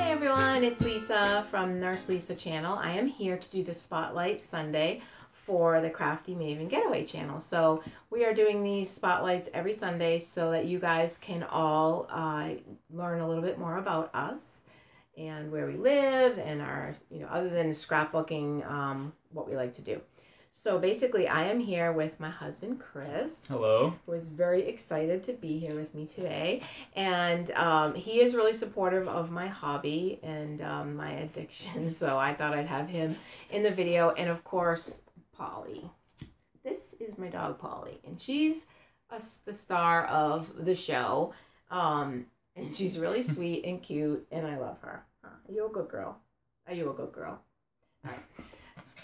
Hi everyone, it's Lisa from Nurse Lisa channel. I am here to do the Spotlight Sunday for the Crafty Maven Getaway channel. So we are doing these spotlights every Sunday so that you guys can all learn a little bit more about us and where we live and our, other than scrapbooking, what we like to do. So basically, I am here with my husband, Chris. Hello. Who is very excited to be here with me today. And he is really supportive of my hobby and my addiction. So I thought I'd have him in the video. And of course, Polly. This is my dog, Polly. And she's the star of the show. And she's really sweet and cute. And I love her. Are you a good girl? Are you a good girl? All right.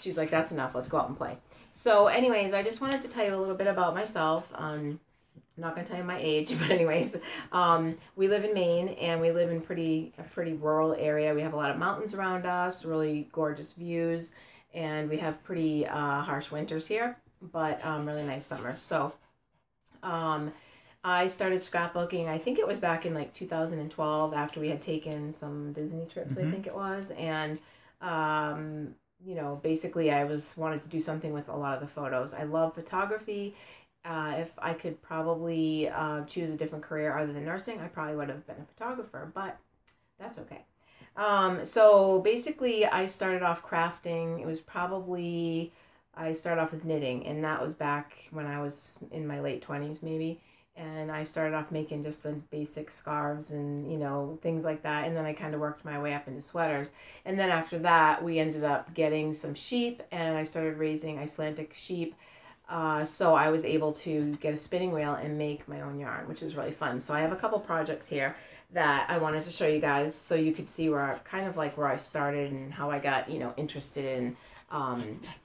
She's like, that's enough. Let's go out and play. So anyways, I just wanted to tell you a little bit about myself. I'm not going to tell you my age, but anyways, we live in Maine and we live in a pretty rural area. We have a lot of mountains around us, really gorgeous views, and we have pretty harsh winters here, but really nice summers. So I started scrapbooking, I think it was back in like 2012 after we had taken some Disney trips, I think it was, and basically I wanted to do something with a lot of the photos. I love photography. If I could probably choose a different career other than nursing, I probably would have been a photographer, but that's okay. So basically I started off crafting. It was probably, I started off with knitting, and that was back when I was in my late 20s maybe. And I started off making just the basic scarves and, things like that. And then I kind of worked my way up into sweaters. And then after that, we ended up getting some sheep, and I started raising Icelandic sheep. So I was able to get a spinning wheel and make my own yarn, which is really fun. So I have a couple projects here that I wanted to show you guys so you could see where I started and how I got, interested in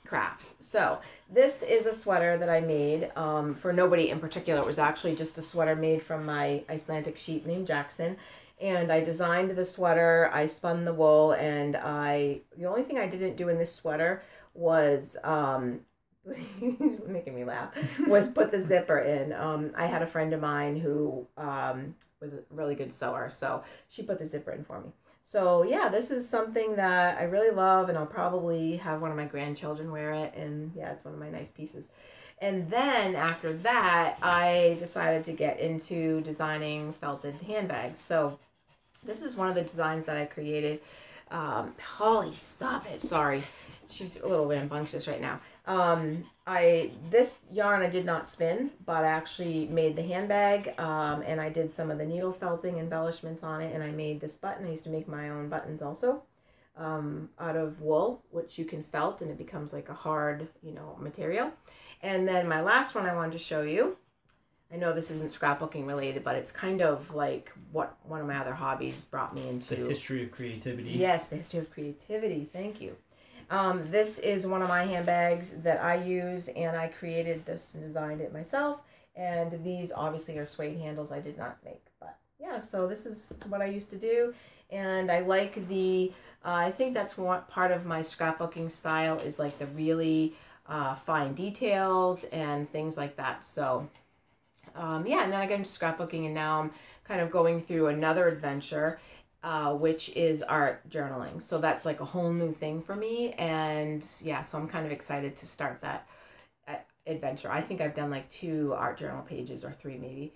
crafts. So this is a sweater that I made for nobody in particular. It was actually just a sweater made from my Icelandic sheep named Jackson, and I designed the sweater, I spun the wool, and the only thing I didn't do in this sweater was making me laugh, was put the zipper in. I had a friend of mine who was a really good sewer, so she put the zipper in for me. So yeah, this is something that I really love, and I'll probably have one of my grandchildren wear it, and yeah, it's one of my nice pieces. And then after that, I decided to get into designing felted handbags. So this is one of the designs that I created. Holly, stop it. Sorry. She's a little rambunctious right now. This yarn I did not spin, but I actually made the handbag, and I did some of the needle felting embellishments on it, and I made this button. I used to make my own buttons also, out of wool, which you can felt, and it becomes like a hard, material. And then my last one I wanted to show you, I know this isn't scrapbooking related, but it's kind of like what one of my other hobbies brought me into. The history of creativity. Yes, the history of creativity. Thank you. This is one of my handbags that I use, and I created this and designed it myself. And these obviously are suede handles I did not make. But yeah, so this is what I used to do. And I like I think that's one part of my scrapbooking style is like the really fine details and things like that. So yeah, and then I got into scrapbooking, and now I'm kind of going through another adventure, which is art journaling. So that's like a whole new thing for me, and yeah, so I'm kind of excited to start that adventure. I think I've done like 2 art journal pages, or 3 maybe.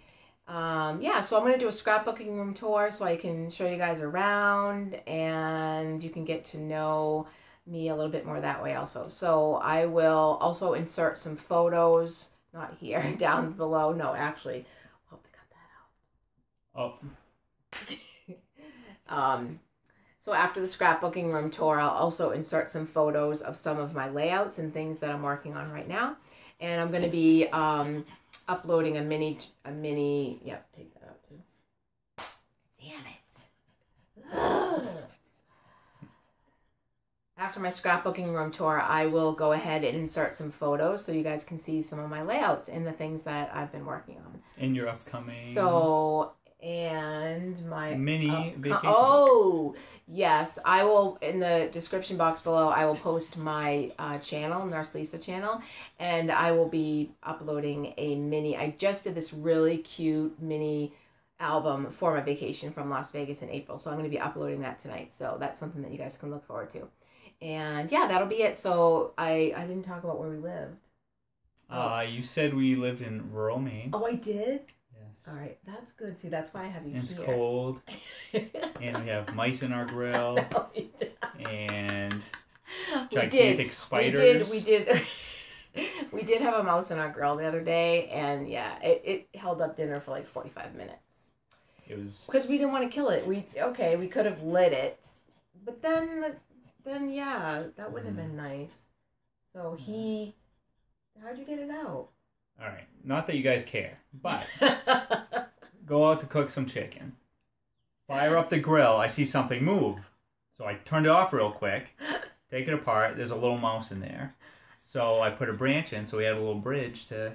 Yeah, so I'm going to do a scrapbooking room tour so I can show you guys around, and you can get to know me a little bit more that way also. So I will also insert some photos. Not here, down below. No, actually, I'll have to cut that out. Oh. So after the scrapbooking room tour, I'll also insert some photos of some of my layouts and things that I'm working on right now. And I'm going to be uploading a mini, yep, take that out too. Damn it. Ugh. After my scrapbooking room tour, I will go ahead and insert some photos so you guys can see some of my layouts and the things that I've been working on. And your upcoming... and my... mini vacation. Oh, yes. I will, in the description box below, I will post my channel, Nurse Lisa channel, and I will be uploading a mini... I just did this really cute mini album for my vacation from Las Vegas in April. So I'm going to be uploading that tonight. So that's something that you guys can look forward to. And yeah, that'll be it. So I didn't talk about where we lived. You said we lived in rural Maine. Oh, I did? Yes. All right, that's good. See, that's why I have you and here. It's cold. And we have mice in our grill. No, and gigantic spiders. We did. We did have a mouse in our grill the other day, and yeah, it held up dinner for like 45 minutes. It was because we didn't want to kill it. We could have lit it, but then yeah, that wouldn't have been nice. So how'd you get it out? All right, not that you guys care, but go out to cook some chicken. Fire up the grill. I see something move, so I turned it off real quick. Take it apart. There's a little mouse in there. So I put a branch in, so we had a little bridge to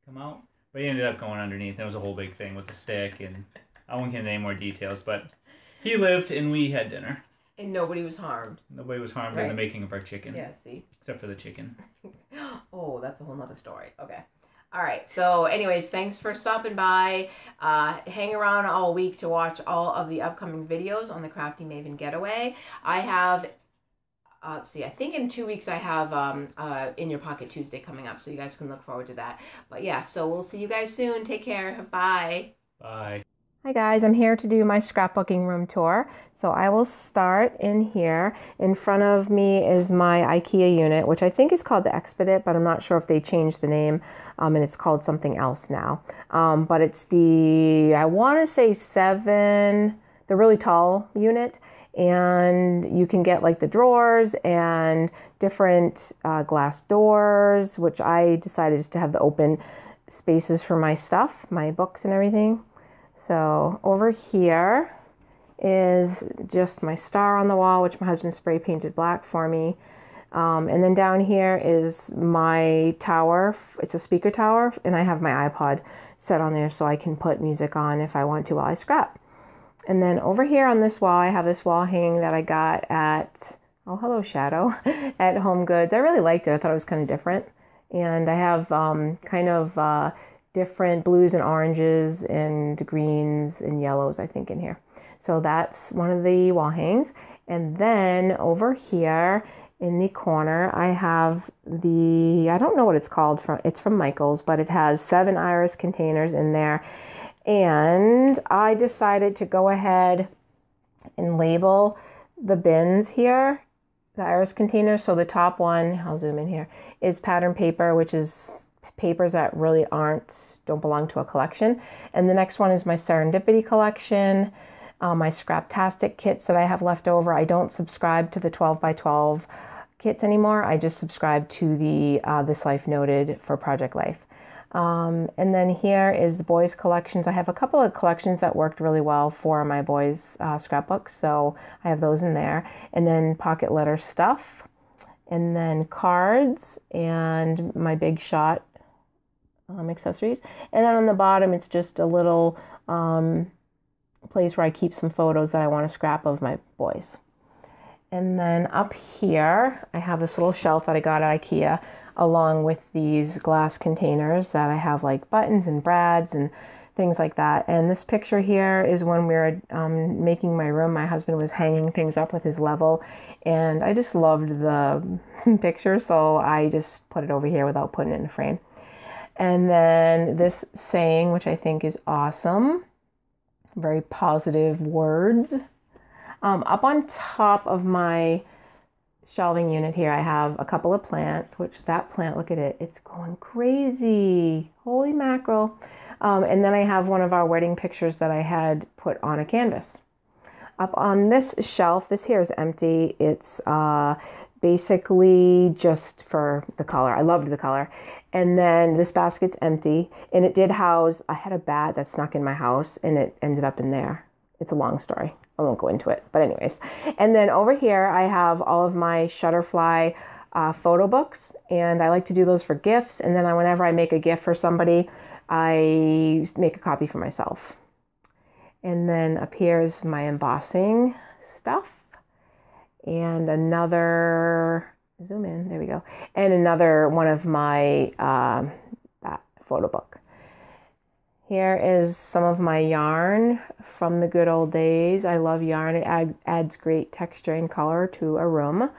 come out. But he ended up going underneath. There was a whole big thing with the stick, and I won't get into any more details, but he lived, and we had dinner. And nobody was harmed. Nobody was harmed in the making of our chicken. Yeah, see? Except for the chicken. Oh, that's a whole nother story. Okay. All right. So anyways, thanks for stopping by. Hang around all week to watch all of the upcoming videos on the Crafty Maven Getaway. I have... let's see, I think in 2 weeks I have In Your Pocket Tuesday coming up, so you guys can look forward to that. But yeah, so we'll see you guys soon. Take care. Bye. Bye. Hi guys, I'm here to do my scrapbooking room tour. So I will start in here. In front of me is my IKEA unit, which I think is called the Expedit, but I'm not sure if they changed the name, and it's called something else now. But it's the, I want to say the really tall unit. And you can get like the drawers and different glass doors, which I decided is to have the open spaces for my stuff, my books and everything. So over here is just my star on the wall, which my husband spray painted black for me. And then down here is my tower. It's a speaker tower, and I have my iPod set on there so I can put music on if I want to while I scrap. And then over here on this wall, I have this wall hanging that I got at, oh, hello, Shadow, at Home Goods. I really liked it. I thought it was kind of different. And I have kind of different blues and oranges and greens and yellows, I think, in here. So that's one of the wall hangs. And then over here in the corner, I have I don't know what it's called. It's from Michael's, but it has 7 iris containers in there. And I decided to go ahead and label the bins here, the iris containers. So the top one, I'll zoom in here, is pattern paper, which is papers that really don't belong to a collection. And the next one is my Serendipity collection, my Scraptastic kits that I have left over. I don't subscribe to the 12 by 12 kits anymore. I just subscribe to the This Life Noted for Project Life. And then here is the boys' collections. I have a couple of collections that worked really well for my boys' scrapbooks, so I have those in there. And then pocket letter stuff, and then cards, and my Big Shot accessories. And then on the bottom, it's just a little place where I keep some photos that I want to scrap of my boys. And then up here, I have this little shelf that I got at IKEA, along with these glass containers that I have like buttons and brads and things like that. And this picture here is when we were making my room. My husband was hanging things up with his level, and I just loved the picture, so I just put it over here without putting it in a frame. And then this saying, which I think is awesome, very positive words. Up on top of my shelving unit here, I have a couple of plants, which that plant, look at it, it's going crazy. Holy mackerel. And then I have one of our wedding pictures that I had put on a canvas. Up on this shelf, this here is empty. It's basically just for the color. I loved the color. And then this basket's empty, and it did house, I had a bat that snuck in my house, and it ended up in there. It's a long story. I won't go into it, but anyways. And then over here, I have all of my Shutterfly photo books, and I like to do those for gifts. And then whenever I make a gift for somebody, I make a copy for myself. And then up here is my embossing stuff, and another, zoom in, there we go, and another one of my that photo book. Here is some of my yarn from the good old days. I love yarn. It adds great texture and color to a room.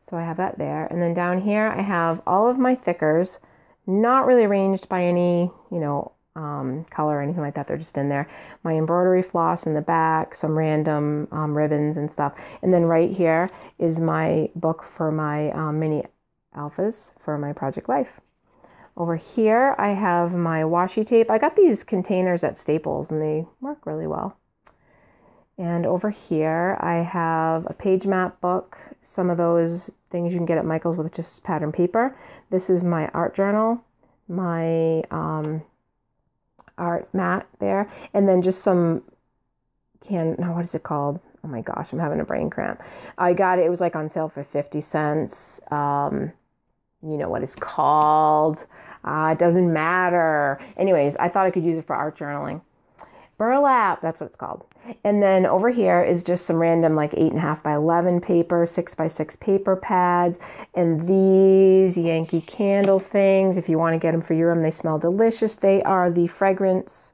So I have that there. And then down here I have all of my thickers, not really arranged by any, color or anything like that. They're just in there. My embroidery floss in the back, some random ribbons and stuff. And then right here is my book for my mini alphas for my project life. Over here, I have my washi tape. I got these containers at Staples and they work really well. And over here, I have a page map book, some of those things you can get at Michael's with just pattern paper. This is my art journal, my art mat there, and then just some what is it called? Oh my gosh, I'm having a brain cramp. I got it, it was like on sale for 50 cents. You know what it's called. It doesn't matter. Anyways, I thought I could use it for art journaling. Burlap, that's what it's called. And then over here is just some random like 8.5 by 11 paper, 6 by 6 paper pads, and these Yankee Candle things. If you want to get them for your room, they smell delicious. They are the fragrance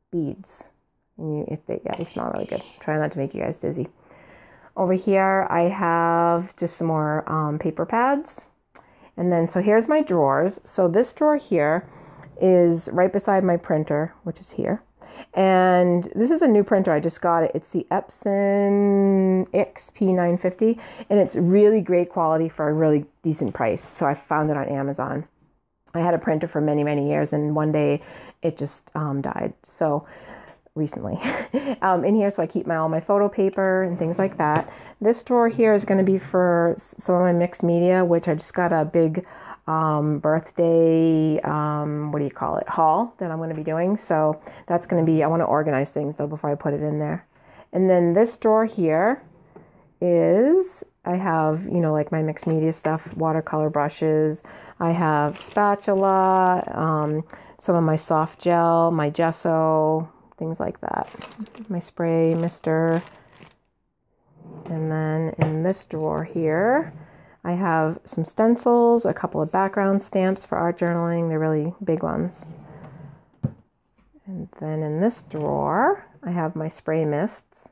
beads. And they smell really good. Try not to make you guys dizzy. Over here, I have just some more paper pads. And then, so here's my drawers. So this drawer here is right beside my printer, which is here. And this is a new printer. I just got it. It's the Epson XP950, and it's really great quality for a really decent price. So I found it on Amazon. I had a printer for many, many years, and one day it just died. So recently in here, so I keep all my photo paper and things like that. This drawer here is going to be for some of my mixed media, which I just got a big birthday haul that I'm going to be doing. So that's going to be, I want to organize things though before I put it in there. And then this drawer here is, I have like my mixed media stuff, watercolor brushes, I have spatula, some of my soft gel, my gesso, things like that, my spray mister. And then in this drawer here, I have some stencils, a couple of background stamps for art journaling. They're really big ones. And then in this drawer, I have my spray mists.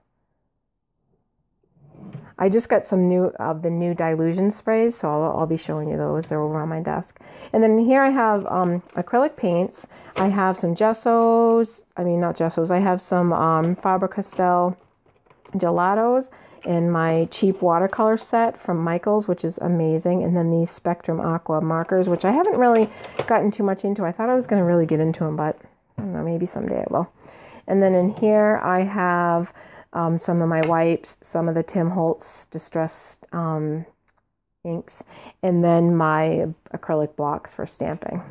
I just got some the new dilution sprays, so I'll be showing you those. They're over on my desk. And then here I have acrylic paints. I have some gessos. I mean, not gessos. I have some Faber-Castell gelatos and my cheap watercolor set from Michael's, which is amazing. And then these Spectrum Aqua markers, which I haven't really gotten too much into. I thought I was going to really get into them, but I don't know, maybe someday I will. And then in here I have some of my wipes, some of the Tim Holtz distressed inks, and then my acrylic blocks for stamping.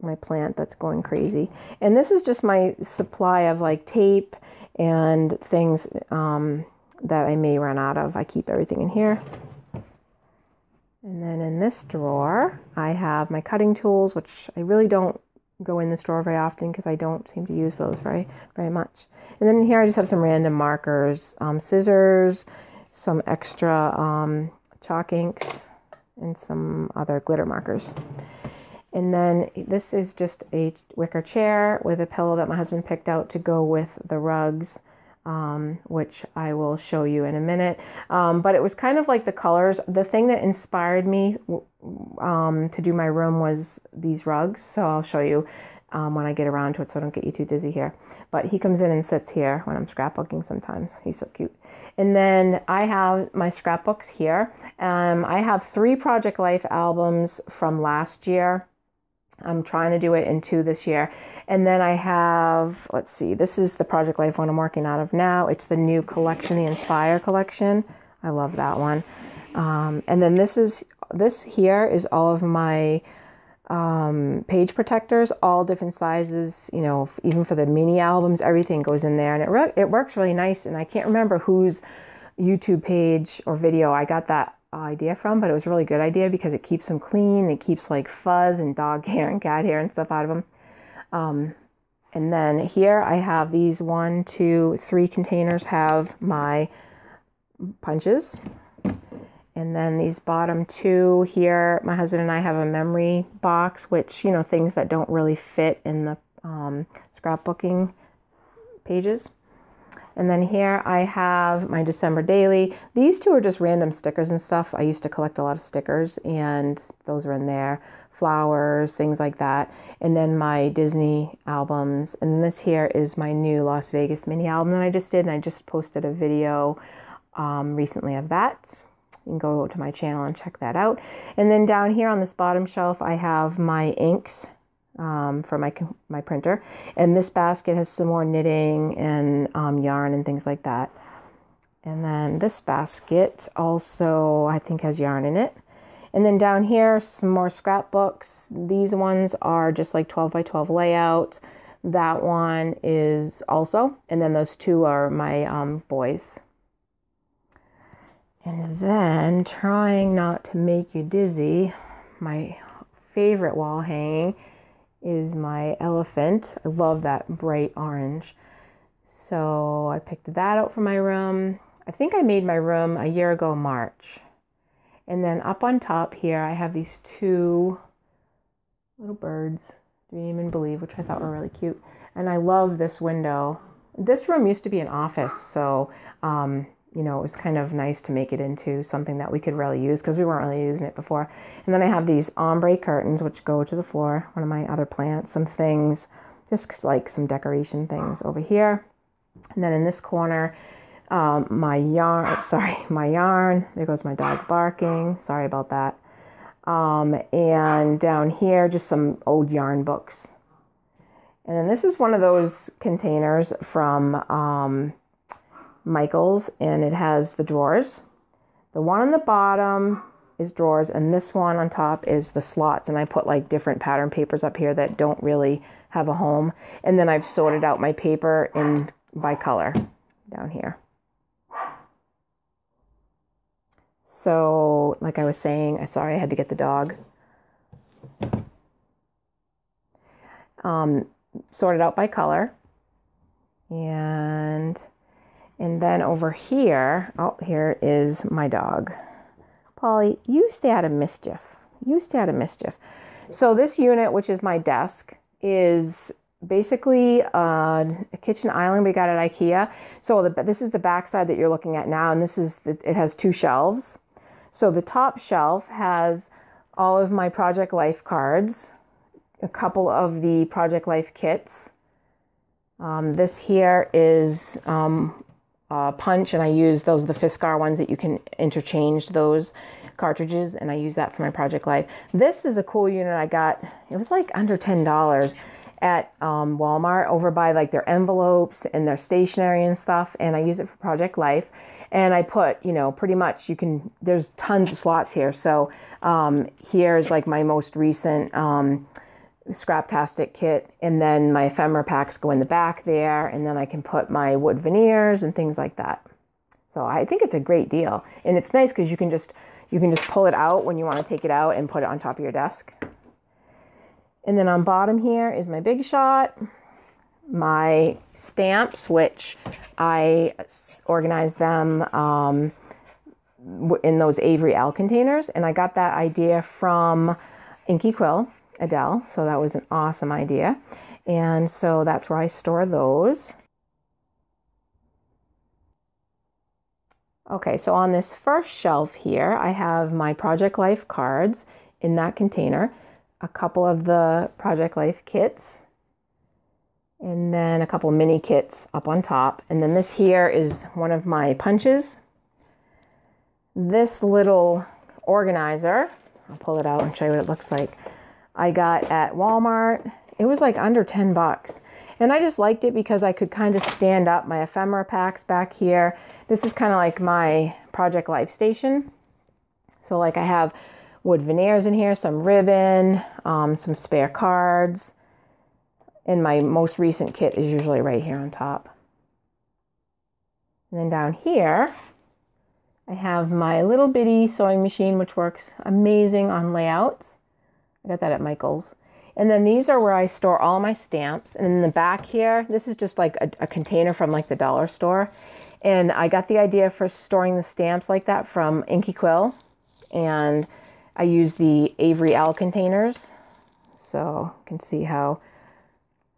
My plant that's going crazy. And this is just my supply of like tape and things that I may run out of. I keep everything in here. And then in this drawer, I have my cutting tools, which I really don't go in this drawer very often because I don't seem to use those very much. And then in here I just have some random markers, scissors, some extra chalk inks, and some other glitter markers. And then this is just a wicker chair with a pillow that my husband picked out to go with the rugs, which I will show you in a minute. But it was kind of like the colors. The thing that inspired me to do my room was these rugs. So I'll show you when I get around to it, so I don't get you too dizzy here. But he comes in and sits here when I'm scrapbooking sometimes. He's so cute. And then I have my scrapbooks here. I have 3 Project Life albums from last year. I'm trying to do it in 2 this year. And then I have, let's see, this is the Project Life one I'm working out of now. It's the new collection, the Inspire collection. I love that one. And then this here is all of my page protectors, all different sizes, even for the mini albums, everything goes in there. And it works really nice. And I can't remember whose YouTube page or video I got that idea from, but it was a really good idea because it keeps them clean. It keeps like fuzz and dog hair and cat hair and stuff out of them. And then here I have these 1, 2, 3 containers have my punches. And then these bottom 2 here, my husband and I have a memory box, which, things that don't really fit in the scrapbooking pages. And then here I have my December daily. These two are just random stickers and stuff. I used to collect a lot of stickers and those are in there. Flowers, things like that. And then my Disney albums. And then this here is my new Las Vegas mini album that I just did. And I just posted a video recently of that. You can go to my channel and check that out. And then down here on this bottom shelf, I have my inks for my printer. And this basket has some more knitting and yarn and things like that. And then this basket also, I think, has yarn in it. And then down here, some more scrapbooks. These ones are just like 12 by 12 layout. That one is also. And then those two are my boys. And then, trying not to make you dizzy, my favorite wall hanging is my elephant. I love that bright orange. So I picked that out for my room. I think I made my room a year ago, March. And then up on top here, I have these two little birds, Dream and Believe, which I thought were really cute. And I love this window. This room used to be an office, so you know, it was kind of nice to make it into something that we could really use because we weren't really using it before. And then I have these ombre curtains, which go to the floor, one of my other plants, some things, just like some decoration things over here. And then in this corner, my yarn, there goes my dog barking, sorry about that. And down here, just some old yarn books. And then this is one of those containers from Michael's, and it has the drawers. The one on the bottom is drawers, and this one on top is the slots. And I put like different pattern papers up here that don't really have a home. And then I've sorted out my paper by color down here. So, like I was saying, sorry, I had to get the dog. Sorted out by color. And then over here, oh, here is my dog. Polly, you stay out of mischief. You stay out of mischief. So this unit, which is my desk, is basically a kitchen island we got at IKEA. So this is the back side that you're looking at now, and it has two shelves. So the top shelf has all of my Project Life cards, a couple of the Project Life kits. This here is punch, and I use those, the Fiskar ones that you can interchange those cartridges, and I use that for my Project Life. This is a cool unit I got. It was like under $10 at Walmart, over by like their envelopes and their stationery and stuff, and I use it for Project Life. And I put, you know, pretty much there's tons of slots here. So here's like my most recent Scraptastic kit, and then my ephemera packs go in the back there, and then I can put my wood veneers and things like that. So I think it's a great deal, and it's nice because you can just pull it out when you want to take it out and put it on top of your desk. And then on bottom here is my Big Shot, my stamps, which I organized them in those Avery L containers, and I got that idea from Inky Quill, Adele, so that was an awesome idea. And so that's where I store those. Okay, so on this first shelf here, I have my Project Life cards in that container, a couple of the Project Life kits, and then a couple mini kits up on top. And then this here is one of my punches. This little organizer, I'll pull it out and show you what it looks like, I got at Walmart. It was like under $10. And I just liked it because I could kind of stand up my ephemera packs back here. This is kind of like my Project Life station. So like I have wood veneers in here, some ribbon, some spare cards. And my most recent kit is usually right here on top. And then down here, I have my little bitty sewing machine, which works amazing on layouts. I got that at Michael's. And then these are where I store all my stamps. And in the back here, this is just like a container from like the dollar store. And I got the idea for storing the stamps like that from Inky Quill. And I use the Avery L containers. So you can see how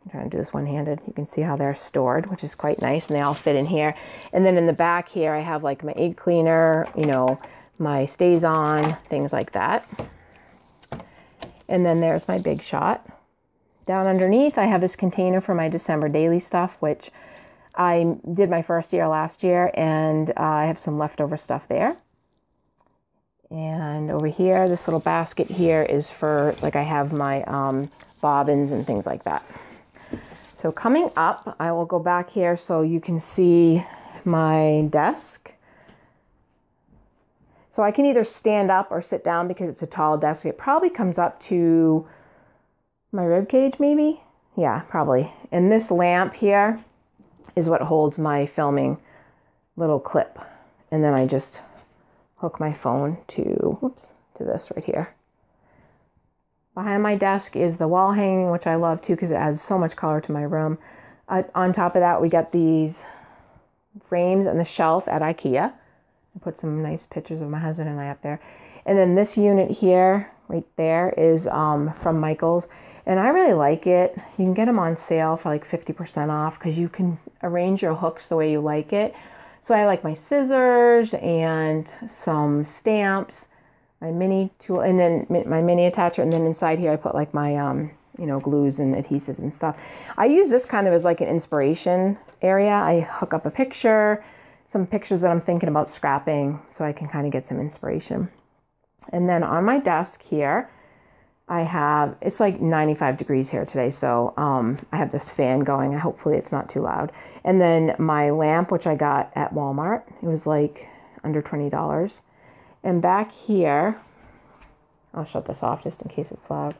I'm trying to do this one-handed. You can see how they're stored, which is quite nice, and they all fit in here. And then in the back here, I have like my egg cleaner, you know, my stays on, things like that. And then there's my big shot. Down underneath, I have this container for my December daily stuff, which I did my first year last year, and I have some leftover stuff there. And over here, this little basket here is for, like, I have my bobbins and things like that. So coming up, I will go back here so you can see my desk. So I can either stand up or sit down because it's a tall desk. It probably comes up to my rib cage, maybe. Yeah, probably. And this lamp here is what holds my filming little clip. And then I just hook my phone to, whoops, to this right here. Behind my desk is the wall hanging, which I love too because it adds so much color to my room. On top of that, we got these frames and the shelf at IKEA. I put some nice pictures of my husband and I up there. And then this unit here, right there, is from Michael's. And I really like it. You can get them on sale for like 50% off because you can arrange your hooks the way you like it. So I like my scissors and some stamps, my mini tool, and then my mini attacher. And then inside here, I put like my, you know, glues and adhesives and stuff. I use this kind of as like an inspiration area. I hook up a picture, some pictures that I'm thinking about scrapping so I can kind of get some inspiration. And then on my desk here, I have, it's like 95 degrees here today, so I have this fan going. Hopefully it's not too loud. And then my lamp, which I got at Walmart, it was like under $20. And back here, I'll shut this off just in case it's loud.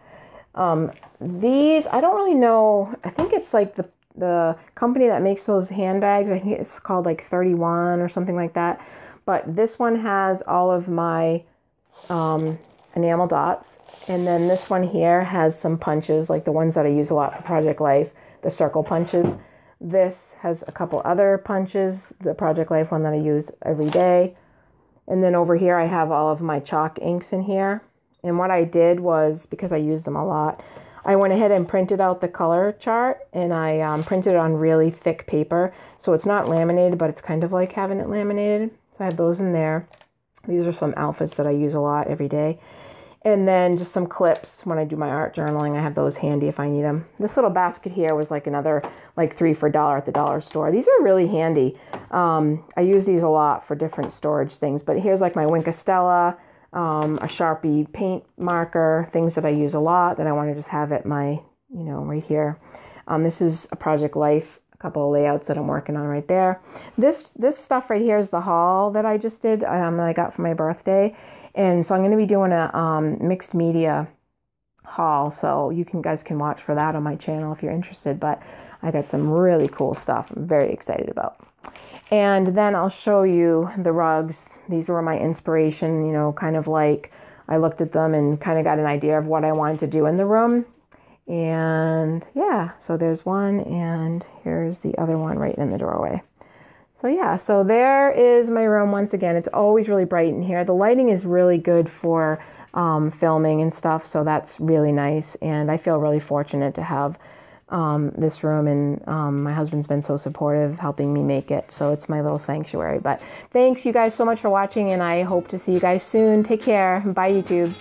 These, I don't really know, I think it's like the company that makes those handbags. I think it's called like 31 or something like that. But this one has all of my enamel dots, and then this one here has some punches, like the ones that I use a lot for Project Life, the circle punches. This has a couple other punches, the Project Life one that I use every day. And then over here I have all of my chalk inks in here. And what I did was, because I use them a lot, I went ahead and printed out the color chart, and I printed it on really thick paper, so it's not laminated, but it's kind of like having it laminated. So I have those in there. These are some outfits that I use a lot every day. And then just some clips when I do my art journaling. I have those handy if I need them. This little basket here was like another like 3 for $1 at the dollar store. These are really handy. I use these a lot for different storage things. But here's like my Wink Stella, a Sharpie paint marker, things that I use a lot that I want to just have at my, you know, right here. This is a Project Life, a couple of layouts that I'm working on right there. This stuff right here is the haul that I just did, that I got for my birthday. And so I'm going to be doing a mixed media haul, so you guys can watch for that on my channel if you're interested. But I got some really cool stuff I'm very excited about. And then I'll show you the rugs. These were my inspiration, you know, kind of like I looked at them and kind of got an idea of what I wanted to do in the room. And yeah, so there's one, and here's the other one right in the doorway. So yeah, so there is my room once again. It's always really bright in here. The lighting is really good for filming and stuff, so that's really nice. And I feel really fortunate to have this room, and my husband's been so supportive helping me make it. So it's my little sanctuary. But thanks you guys so much for watching, and I hope to see you guys soon. Take care. Bye, YouTube.